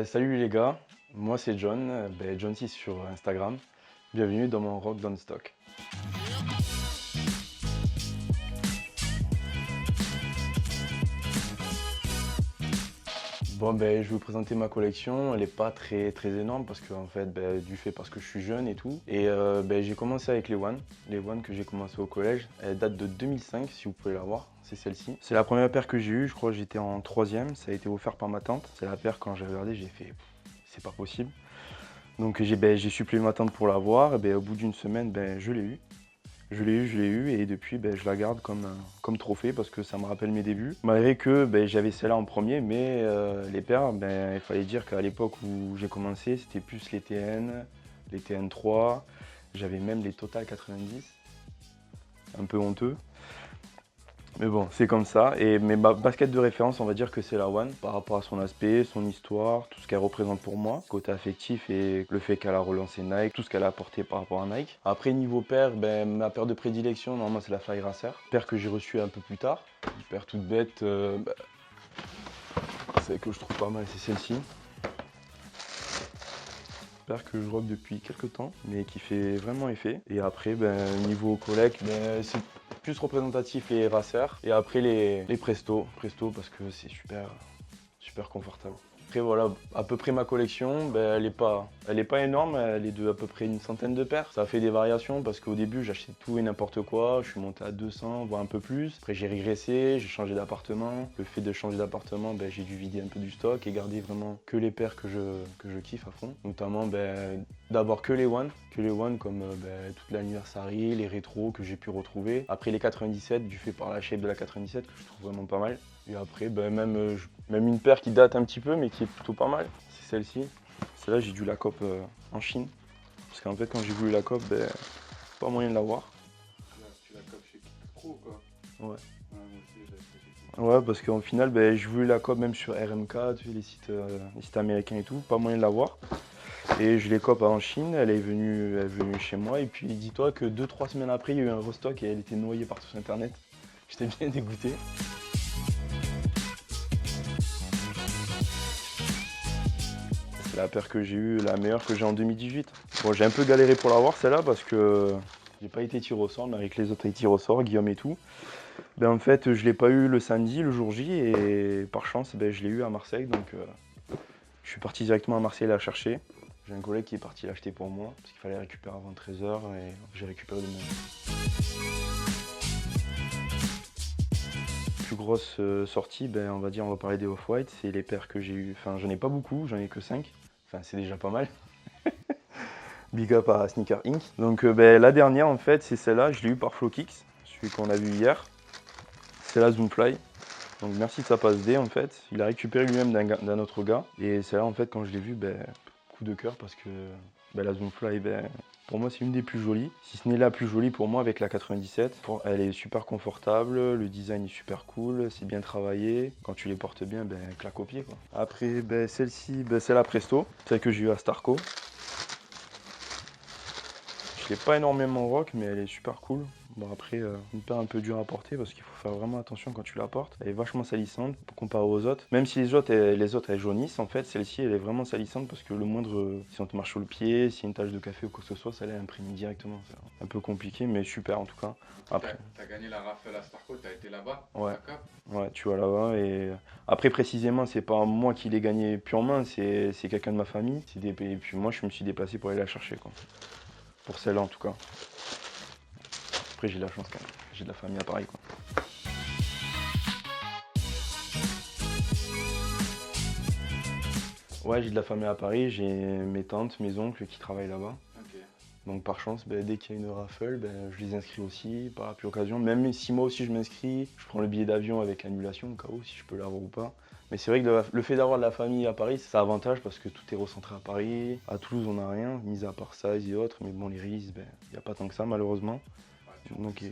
Salut les gars, moi c'est John, John6 sur Instagram. Bienvenue dans mon Rock Don't Stock. Je vais vous présenter ma collection. Elle n'est pas très énorme parce que parce que je suis jeune et tout. J'ai commencé avec les One que j'ai commencé au collège. Elle date de 2005 si vous pouvez la voir. C'est celle-ci. C'est la première paire que j'ai eue, je crois que j'étais en troisième. Ça a été offert par ma tante. C'est la paire quand j'ai regardé, j'ai fait c'est pas possible. Donc j'ai supplié ma tante pour l'avoir. Au bout d'une semaine, je l'ai eu. Je l'ai eu et depuis je la garde comme trophée parce que ça me rappelle mes débuts. Malgré que j'avais celle-là en premier, mais les paires, il fallait dire qu'à l'époque où j'ai commencé, c'était plus les TN3, j'avais même les Total 90, un peu honteux. Mais bon, c'est comme ça. Mais ma basket de référence, on va dire que c'est la One, par rapport à son aspect, son histoire, tout ce qu'elle représente pour moi, côté affectif et le fait qu'elle a relancé Nike, tout ce qu'elle a apporté par rapport à Nike. Après, niveau paire, ma paire de prédilection, normalement, c'est la Fly Racer. Paire que j'ai reçue un peu plus tard. Une paire toute bête, celle que je trouve pas mal, c'est celle-ci. Paire que je rock depuis quelques temps, mais qui fait vraiment effet. Et après, niveau collect, c'est plus représentatif les Racers. Et après les Presto parce que c'est super confortable. Après voilà, à peu près ma collection, elle est pas énorme, elle est de à peu près une centaine de paires. Ça a fait des variations parce qu'au début j'achetais tout et n'importe quoi, je suis monté à 200, voire un peu plus. Après j'ai régressé, j'ai changé d'appartement. Le fait de changer d'appartement, j'ai dû vider un peu du stock et garder vraiment que les paires que je kiffe à fond. Notamment d'abord que les One comme toute l'anniversary, les rétros que j'ai pu retrouver. Après les 97, du fait par la shape de la 97 que je trouve vraiment pas mal. Et après, même une paire qui date un petit peu, mais qui est plutôt pas mal, c'est celle-ci. Celle-là, j'ai dû la cope en Chine. Parce qu'en fait, quand j'ai voulu la cope, pas moyen de l'avoir. Tu la copes chez Pro ou quoi? Ouais. Ouais, moi aussi, j'ai acheté chez Kik. Ouais, parce qu'au final, j'ai voulu la cope même sur RMK, tu sais, les sites américains et tout, pas moyen de l'avoir. Et je l'ai cope en Chine, elle est venue chez moi. Et puis, dis-toi que 2-3 semaines après, il y a eu un restock et elle était noyée partout sur Internet. J'étais bien dégoûté. C'est la paire que j'ai eue, la meilleure que j'ai en 2018. Bon, j'ai un peu galéré pour l'avoir celle-là parce que j'ai pas été tir au sort, mais avec les autres tir au sort, Guillaume et tout. En fait, je l'ai pas eu le samedi, le jour J, et par chance, je l'ai eu à Marseille. Donc, je suis parti directement à Marseille la chercher. J'ai un collègue qui est parti l'acheter pour moi parce qu'il fallait récupérer avant 13h et j'ai récupéré de même. Plus grosse sortie, on va dire, on va parler des Off-White. C'est les paires que j'ai eu. Enfin, j'en ai pas beaucoup, j'en ai que 5. Enfin, c'est déjà pas mal. Big up à Sneaker Inc. Donc la dernière en fait c'est celle-là, je l'ai eu par Flowkicks, celui qu'on a vu hier. C'est la Zoomfly. Donc merci de sa passe D en fait. Il a récupéré lui-même d'un autre gars. Et celle-là en fait quand je l'ai vue, coup de cœur parce que la Zoomfly, pour moi c'est une des plus jolies. Si ce n'est la plus jolie pour moi avec la 97. Elle est super confortable, le design est super cool, c'est bien travaillé. Quand tu les portes bien, claque au pied quoi. Après celle-ci, c'est la Presto, celle que j'ai eue à Starco. Je l'ai pas énormément rock, mais elle est super cool. Bon après, une paire un peu dure à porter parce qu'il faut faire vraiment attention quand tu la portes. Elle est vachement salissante comparé aux autres. Même si les autres elles jaunissent, en fait, celle-ci elle est vraiment salissante parce que le moindre, si on te marche sur le pied, s'il y a une tache de café ou quoi que ce soit, ça l'est imprimé directement. C'est un peu compliqué, mais super en tout cas. Après, t'as gagné la raffle à Starco, t'as été là-bas? Ouais. Ouais, tu vois là-bas. Et après, précisément, c'est pas moi qui l'ai gagné purement, c'est quelqu'un de ma famille. Et puis moi, je me suis déplacé pour aller la chercher, quoi. Pour celle-là en tout cas. Après j'ai de la chance quand même, j'ai de la famille à Paris quoi. Ouais, j'ai de la famille à Paris, j'ai mes tantes, mes oncles qui travaillent là-bas. Ok. Donc par chance, dès qu'il y a une raffle, je les inscris aussi par la occasion. Même si moi aussi je m'inscris, je prends le billet d'avion avec annulation au cas où si je peux l'avoir ou pas. Mais c'est vrai que le fait d'avoir de la famille à Paris, c'est un avantage parce que tout est recentré à Paris. À Toulouse, on n'a rien, mis à part ça et autres. Mais bon, les RIS, il n'y a pas tant que ça malheureusement. Ouais, Donc, Bissot et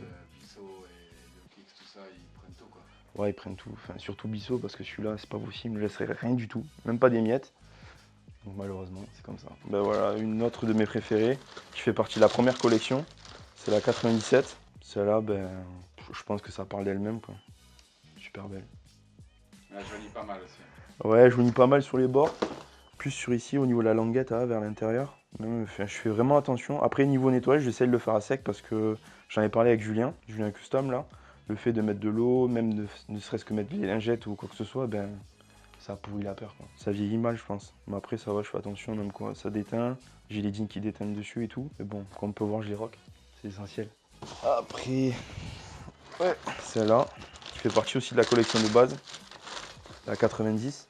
le Kicks, tout ça, ils prennent tout quoi. ouais, ils prennent tout. Enfin, surtout Bissot parce que celui-là, c'est pas possible, je laisserai rien du tout, même pas des miettes. Donc malheureusement, c'est comme ça. Voilà, une autre de mes préférées qui fait partie de la première collection, c'est la 97. Celle-là, je pense que ça parle d'elle-même quoi. Super belle. Elle jaunit pas mal aussi. Ouais, je vous pas mal sur les bords. plus sur ici, au niveau de la languette, là, vers l'intérieur. Enfin, je fais vraiment attention. Après, niveau nettoyage, j'essaie de le faire à sec parce que j'en ai parlé avec Julien Custom, là. Le fait de mettre de l'eau, même ne serait-ce que mettre des lingettes ou quoi que ce soit, ben, ça pourrit la paire, quoi. Ça vieillit mal, je pense. Mais après, ça va, je fais attention, même quoi. Ça déteint. J'ai les jeans qui déteignent dessus et tout. Mais bon, comme on peut voir, je les rock. C'est essentiel. Après, ouais, celle-là, qui fait partie aussi de la collection de base. La 90.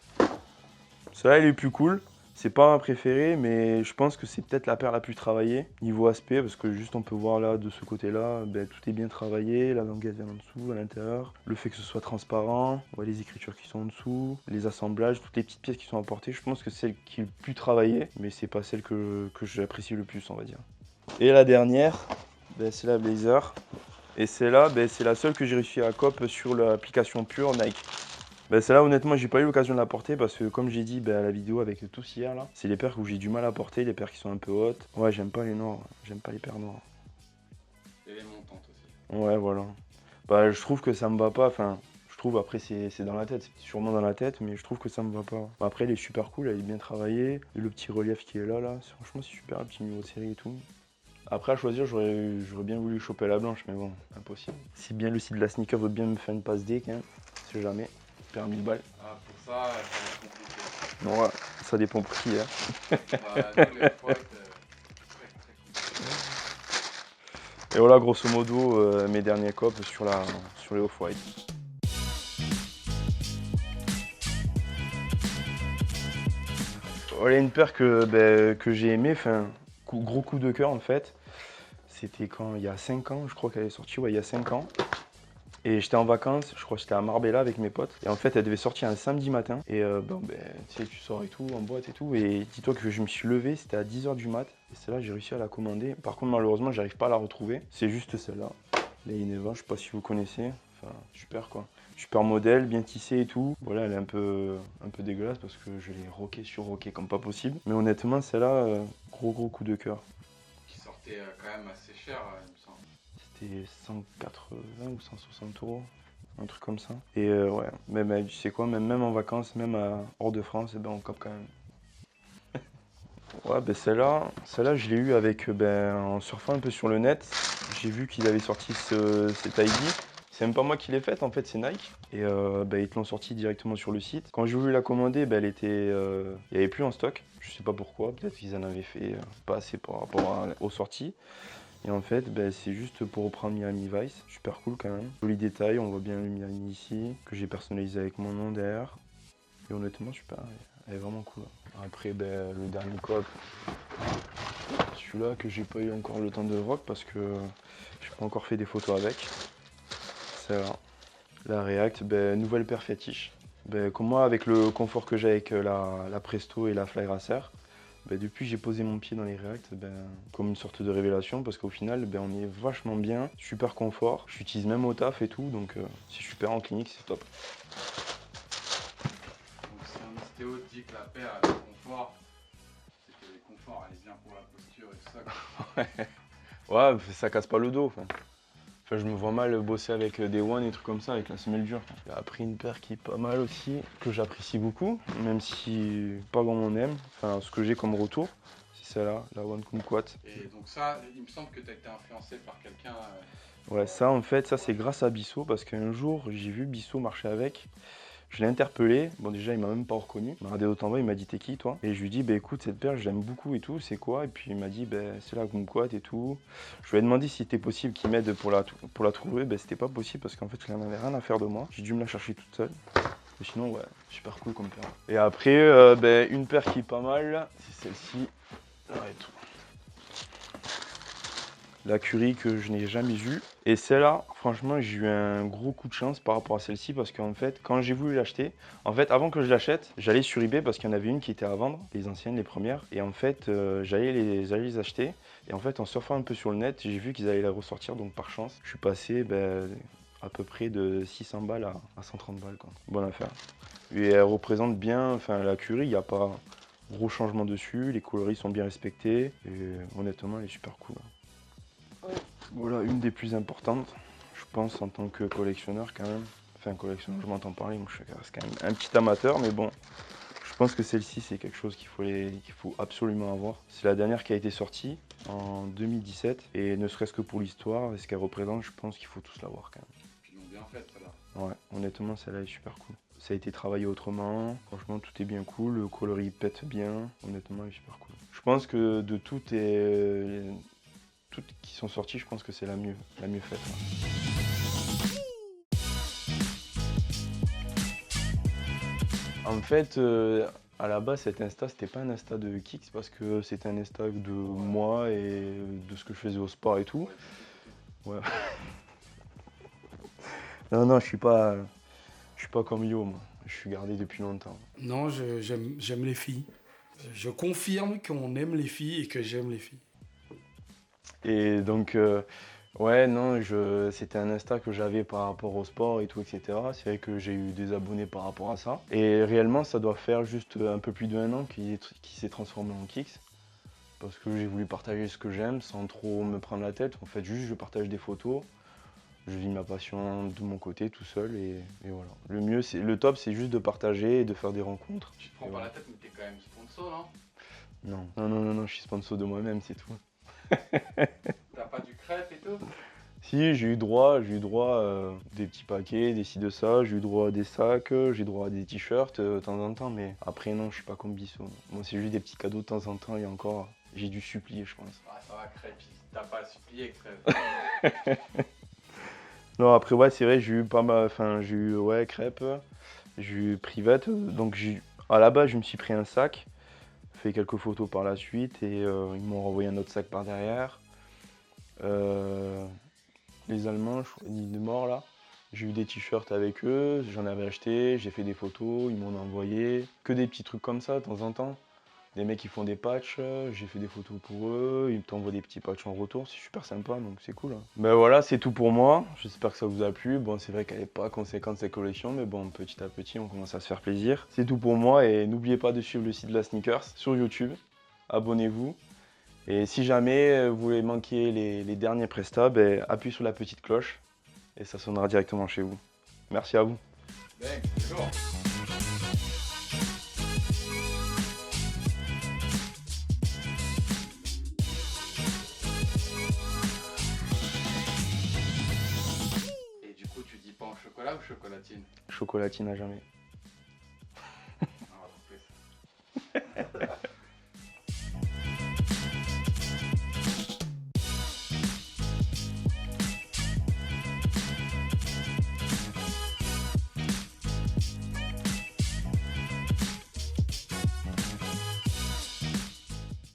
Celle-là, elle est plus cool. C'est pas ma préférée, mais je pense que c'est peut-être la paire la plus travaillée niveau aspect, parce que juste on peut voir là, de ce côté-là, ben, tout est bien travaillé, la languette vient en dessous, à l'intérieur, le fait que ce soit transparent, on voit les écritures qui sont en dessous, les assemblages, toutes les petites pièces qui sont apportées, je pense que c'est celle qui est le plus travaillée, mais c'est pas celle que j'apprécie le plus, on va dire. Et la dernière, ben, c'est la Blazer, et celle-là, ben, c'est la seule que j'ai réussi à cop sur l'application pure Nike. Ben celle-là, honnêtement, j'ai pas eu l'occasion de la porter parce que, comme j'ai dit à la vidéo avec tous hier, là, c'est les paires où j'ai du mal à porter, les paires qui sont un peu hautes. Ouais, j'aime pas les noirs, j'aime pas les paires noires. Et les montantes aussi. Ouais, voilà. Bah, je trouve que ça me va pas, enfin, je trouve, après, c'est dans la tête, c'est sûrement dans la tête, mais je trouve que ça me va pas. Bah, après, elle est super cool, elle est bien travaillée, et le petit relief qui est là, franchement, c'est super, le petit niveau de série et tout. Après, à choisir, j'aurais bien voulu choper la blanche, mais bon, impossible. Si bien le site de la sneaker veut bien me faire une passe D, quand même, c'est jamais. Perds 1000 balles. Ah, pour ça va être compliqué. Non, ouais, ça dépend pour qui. Hein. Bah, nous, les fois, très compliqué. Et voilà, grosso modo, mes derniers copes sur les Off-White. Voilà une paire que j'ai aimée, enfin, gros coup de cœur en fait. C'était quand? Il y a 5 ans, je crois qu'elle est sortie, ouais, il y a 5 ans. Et j'étais en vacances, je crois que j'étais à Marbella avec mes potes. Et en fait, elle devait sortir un samedi matin. Et bon, ben, tu sais, tu sors et tout, en boîte et tout. Et dis-toi que je me suis levé, c'était à 10 h du mat. Et celle-là, j'ai réussi à la commander. Par contre, malheureusement, j'arrive pas à la retrouver. C'est juste celle-là. La Ineva, je sais pas si vous connaissez. Enfin, super quoi. Super modèle, bien tissé et tout. Voilà, elle est un peu dégueulasse parce que je l'ai rocké sur rocké comme pas possible. Mais honnêtement, celle-là, gros coup de cœur. Qui sortait quand même assez cher, il me semble. C'était 180 ou 160 euros, un truc comme ça. Et ouais, même, tu sais quoi, même en vacances, même hors de France, eh ben, on capte quand même. Ouais, ben celle-là, je l'ai eu avec, en surfant un peu sur le net. J'ai vu qu'ils avaient sorti cette ID. C'est même pas moi qui l'ai faite, en fait, c'est Nike. Et ils te l'ont sorti directement sur le site. Quand j'ai voulu la commander, elle était, il n'y avait plus en stock. Je sais pas pourquoi, peut-être qu'ils en avaient fait pas assez par rapport aux sorties. Et en fait, c'est juste pour reprendre Miami Vice. Super cool quand même. Joli détail, on voit bien le Miami ici, que j'ai personnalisé avec mon nom derrière. Et honnêtement, super, elle est vraiment cool. Après, le dernier cop, celui-là que j'ai pas eu encore le temps de rock parce que j'ai pas encore fait des photos avec. C'est là. La React, nouvelle paire fétiche. Comme moi, avec le confort que j'ai avec la Presto et la Fly Racer, depuis que j'ai posé mon pied dans les React, comme une sorte de révélation, parce qu'au final, on est vachement bien, super confort. J'utilise même au taf et tout, donc c'est super en clinique, c'est top. Donc si un ostéo dit que la paire a du confort, c'est que le confort elle est bien pour la posture et tout ça. Quoi. Ouais, ça casse pas le dos. Enfin, je me vois mal bosser avec des One et trucs comme ça, avec la semelle dure. J'ai appris une paire qui est pas mal aussi, que j'apprécie beaucoup, même si pas grand monde aime. Enfin, ce que j'ai comme retour, c'est celle-là, la One Kumquat. Et donc ça, il me semble que tu as été influencé par quelqu'un. Ouais, ça en fait, ça c'est grâce à Bissot, parce qu'un jour, j'ai vu Bissot marcher avec. Je l'ai interpellé, bon déjà il m'a même pas reconnu, il m'a regardé haut en bas, il m'a dit t'es qui toi? Et je lui ai dit écoute cette paire je l'aime beaucoup et tout, c'est quoi? Et puis il m'a dit c'est la Kumquat et tout. Je lui ai demandé si c'était possible qu'il m'aide pour la trouver, c'était pas possible parce qu'en fait il en avait rien à faire de moi. J'ai dû me la chercher toute seule. Et sinon ouais, super cool comme paire. Et après une paire qui est pas mal, c'est celle-ci. Là et tout. La Curie que je n'ai jamais vue. Et celle-là, franchement, j'ai eu un gros coup de chance par rapport à celle-ci parce qu'en fait, quand j'ai voulu l'acheter, en fait, avant que je l'achète, j'allais sur eBay parce qu'il y en avait une qui était à vendre, les anciennes, les premières. Et en fait, j'allais les acheter. Et en fait, en surfant un peu sur le net, j'ai vu qu'ils allaient la ressortir, donc par chance, je suis passé à peu près de 600 balles à 130 balles, quoi. Bonne affaire. Et elle représente bien, enfin, la Curie, il n'y a pas gros changement dessus, les coloris sont bien respectés. Et honnêtement, elle est super cool. Voilà, une des plus importantes, je pense, en tant que collectionneur quand même. Enfin, collectionneur, je m'entends parler, moi je reste quand même un petit amateur, mais bon, je Je pense que celle-ci, c'est quelque chose qu'il faut absolument avoir. C'est la dernière qui a été sortie en 2017. Et ne serait-ce que pour l'histoire et ce qu'elle représente, je pense qu'il faut tous l'avoir quand même. Ils l'ont bien faite, celle-là. Ouais, honnêtement, celle-là est super cool. Ça a été travaillé autrement. Franchement, tout est bien cool. Le coloris pète bien. Honnêtement, elle est super cool. Je pense que de toutes qui sont sorties, je pense que c'est la mieux faite. En fait, à la base, cet Insta, c'était pas un Insta de Kicks parce que c'était un Insta de moi et de ce que je faisais au sport et tout. Ouais. Non, je suis pas comme Yo, moi. Je suis gardé depuis longtemps. Non, j'aime les filles. Je confirme qu'on aime les filles et que j'aime les filles. Et donc, ouais, non, c'était un Insta que j'avais par rapport au sport et tout, etc. C'est vrai que j'ai eu des abonnés par rapport à ça. Et réellement, ça doit faire juste un peu plus d'1 an qu'il s'est transformé en Kicks. Parce que j'ai voulu partager ce que j'aime sans trop me prendre la tête. En fait, juste je partage des photos. Je vis ma passion de mon côté tout seul et voilà. Le top, c'est juste de partager et de faire des rencontres. Tu te prends pas la tête, mais t'es quand même sponsor, non? Non, je suis sponsor de moi-même, c'est tout. T'as pas du crêpe et tout? Si, j'ai eu droit des petits paquets, des ci, de ça, j'ai eu droit à des sacs, j'ai eu droit à des t-shirts de temps en temps, mais après non, je suis pas comme Bissot. Moi, c'est juste des petits cadeaux de temps en temps et encore, j'ai dû supplier, je pense. Ah, ça va, crêpe, t'as pas à supplier, crêpe. Non, après, ouais, c'est vrai, j'ai eu pas mal, j'ai eu, ouais, crêpes, j'ai eu private, donc à la base, je me suis pris un sac, fait quelques photos par la suite et ils m'ont renvoyé un autre sac par derrière. Les Allemands, l'île de mort là, j'ai eu des t-shirts avec eux, j'en avais acheté, j'ai fait des photos, ils m'en ont envoyé. Que des petits trucs comme ça de temps en temps. Des mecs qui font des patchs, j'ai fait des photos pour eux, ils t'envoient des petits patchs en retour, c'est super sympa donc c'est cool. Ben voilà, c'est tout pour moi, j'espère que ça vous a plu. Bon, c'est vrai qu'elle n'est pas conséquente cette collection, mais bon, petit à petit on commence à se faire plaisir. C'est tout pour moi et n'oubliez pas de suivre le site de la Sneakers sur YouTube, abonnez-vous. Et si jamais vous voulez manquer les derniers prestats, ben, appuyez sur la petite cloche et ça sonnera directement chez vous. Merci à vous. Bang, c'est lourd. Et du coup, tu dis pas en chocolat ou chocolatine? Chocolatine à jamais.